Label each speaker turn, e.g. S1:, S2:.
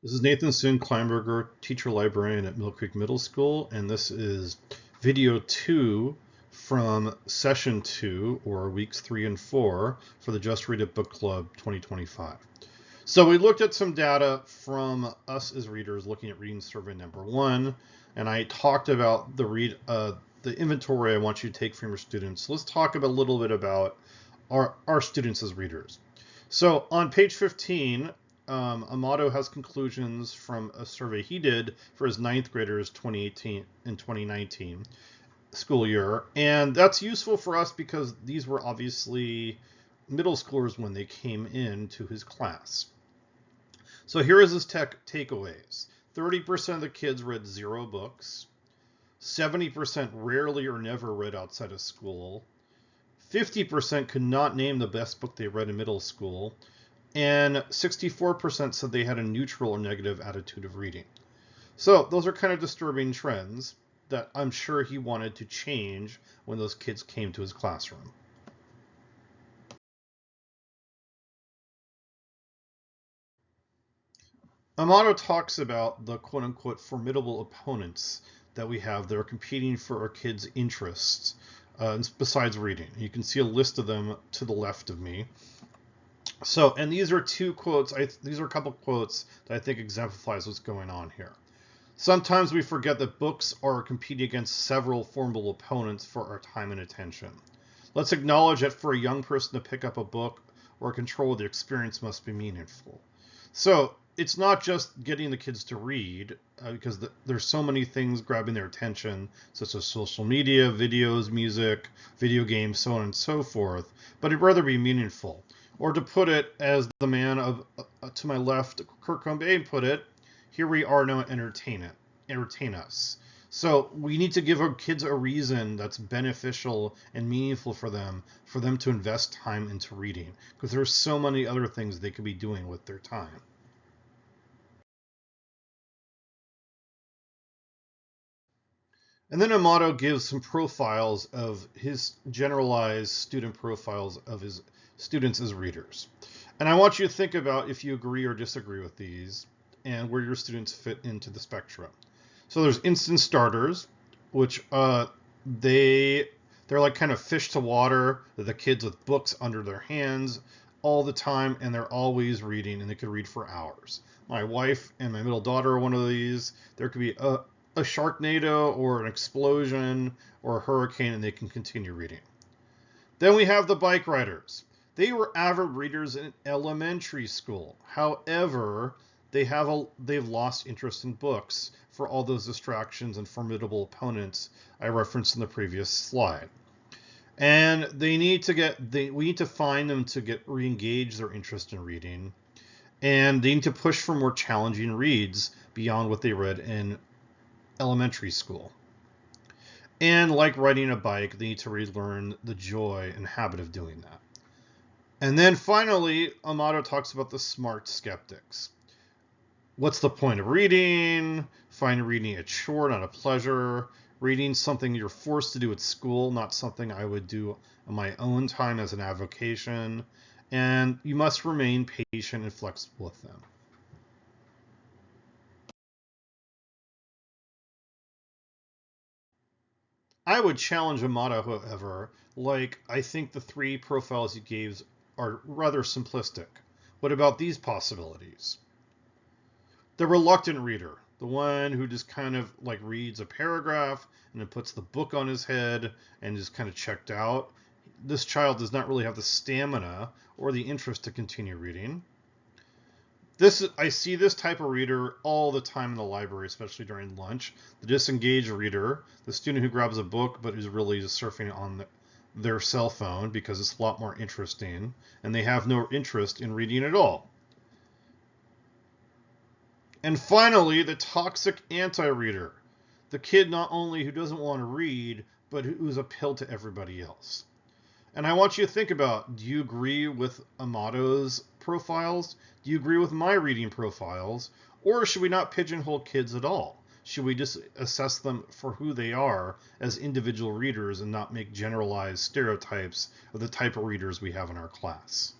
S1: This is Nathan Sun-Kleinberger, teacher librarian at Mill Creek Middle School, and this is video 2 from session 2, or weeks 3 and 4, for the Just Read It Book Club 2025. So we looked at some data from us as readers looking at reading survey number 1, and I talked about the inventory I want you to take from your students. So let's talk a little bit about our students as readers. So on page 15, Amato has conclusions from a survey he did for his 9th graders 2018 and 2019 school year. And that's useful for us because these were obviously middle schoolers when they came into his class. So here is his takeaways. 30% of the kids read 0 books. 70% rarely or never read outside of school. 50% could not name the best book they read in middle school. And 64% said they had a neutral or negative attitude of reading. So those are kind of disturbing trends that I'm sure he wanted to change when those kids came to his classroom. Amato talks about the quote-unquote formidable opponents that we have that are competing for our kids' interests besides reading. You can see a list of them to the left of me. So, and these are two quotes, these are a couple quotes that I think exemplifies what's going on here. Sometimes we forget that books are competing against several formidable opponents for our time and attention. Let's acknowledge that for a young person to pick up a book or control the experience must be meaningful. So it's not just getting the kids to read, because there's so many things grabbing their attention, such as social media, videos, music, video games, so on and so forth, but it'd rather be meaningful. Or to put it as the man to my left, Kurt Cobain, put it, here we are now, entertain us. So we need to give our kids a reason that's beneficial and meaningful for them to invest time into reading, because there's so many other things they could be doing with their time. And then Amato gives some profiles of his generalized student profiles of his students as readers. And I want you to think about if you agree or disagree with these and where your students fit into the spectrum. So there's instant starters, which they're like kind of fish to water. They're the kids with books under their hands all the time, and they're always reading, and they could read for hours. My wife and my middle daughter are one of these. There could be a Sharknado or an explosion or a hurricane, and they can continue reading. Then we have the bike riders. They were avid readers in elementary school. However, they've lost interest in books for all those distractions and formidable opponents I referenced in the previous slide. And we need to find them to re-engage their interest in reading, and they need to push for more challenging reads beyond what they read in elementary school. And like riding a bike, they need to relearn the joy and habit of doing that. And then finally, Amato talks about the smart skeptics. What's the point of reading? Find reading a chore, not a pleasure. Reading something you're forced to do at school, not something I would do on my own time as an avocation. And you must remain patient and flexible with them. I would challenge Amato, however, I think the 3 profiles he gave are rather simplistic. What about these possibilities? The reluctant reader, the one who just kind of reads a paragraph and then puts the book on his head and is kind of checked out. This child does not really have the stamina or the interest to continue reading. I see this type of reader all the time in the library, especially during lunch. The disengaged reader, the student who grabs a book but is really just surfing on their cell phone because it's a lot more interesting, and they have no interest in reading at all. And finally, the toxic anti-reader, the kid not only who doesn't want to read, but who's a pill to everybody else. And I want you to think about, do you agree with Amato's profiles? Do you agree with my reading profiles? Or should we not pigeonhole kids at all? Should we just assess them for who they are as individual readers and not make generalized stereotypes of the type of readers we have in our class?